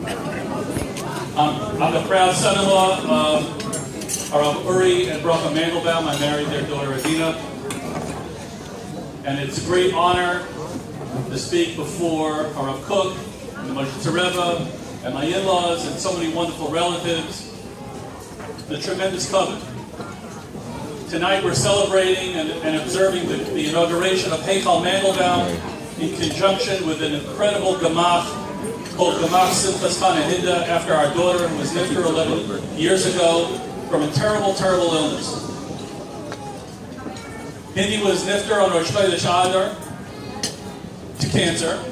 I'm the proud son-in-law of Rav Uri and Rechovot Mandelbaum. I married their daughter Adina. And it's a great honor to speak before Rav Cook and the Moshe Rebbe and my in-laws and so many wonderful relatives. The tremendous covenant. Tonight we're celebrating and observing the inauguration of Heichal Mandelbaum in conjunction with an incredible Gemach called Gemach Chana Hindy after our daughter, who was nifter 11 years ago from a terrible, terrible illness. Hindy was nifter on Rechovot Israel to cancer,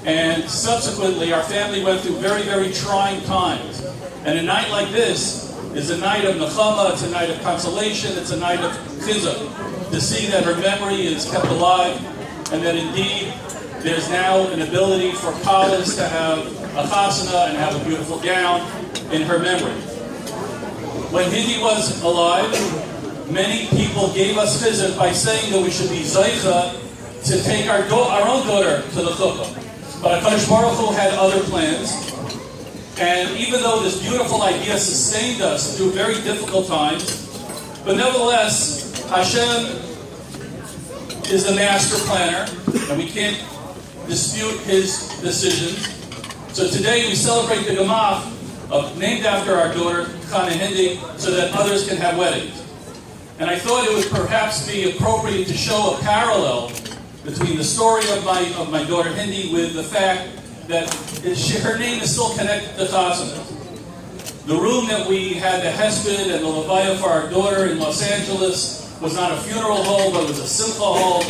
and subsequently our family went through very, very trying times. And a night like this is a night of nechama, it's a night of consolation, it's a night of chizuk, to see that her memory is kept alive, and that indeed there's now an ability for Kalas to have a chasana and have a beautiful gown in her memory. When Hindy was alive, many people gave us chizuk by saying that we should be zaycha to take our own daughter to the chuppah. But HaKadosh Baruch Hu had other plans. And even though this beautiful idea sustained us through very difficult times, but nevertheless, Hashem is the master planner, and we can't dispute His decisions. So today we celebrate the Gemach named after our daughter, Chana Hindy, so that others can have weddings. And I thought it would perhaps be appropriate to show a parallel between the story of my daughter Hindy with the fact that her name is still connected to chasana. The room that we had the hesped and the levaya for our daughter in Los Angeles was not a funeral hall, but it was a simcha hall.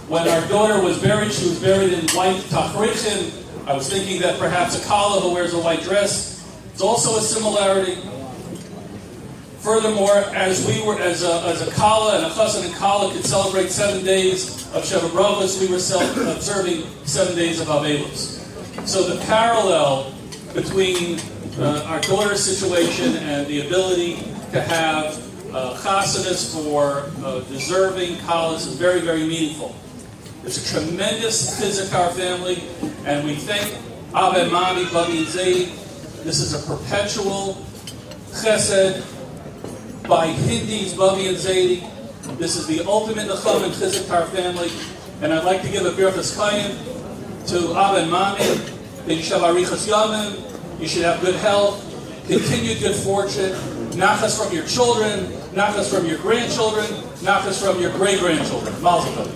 When our daughter was buried, she was buried in white tachrichin. I was thinking that perhaps a kala who wears a white dress. It's also a similarity. Furthermore, as a kala and a chassan and kala could celebrate 7 days of Sheva Bravos, we were observing 7 days of Avelos. So the parallel between our daughter's situation and the ability to have chasanas for deserving kalas is very, very meaningful. It's a tremendous chizuk our family, and we thank Abba and Mami, Babi and Zaidi. This is a perpetual chesed by Hindy's Babi and Zaidi. This is the ultimate nechama and chizuk to our family. And I'd like to give a birchas kayim to Abba and Mami. That you should have arichas yamim, you should have good health, continued good fortune, nachas from your children, nachas from your grandchildren, nachas from your great-grandchildren. Mazel tov.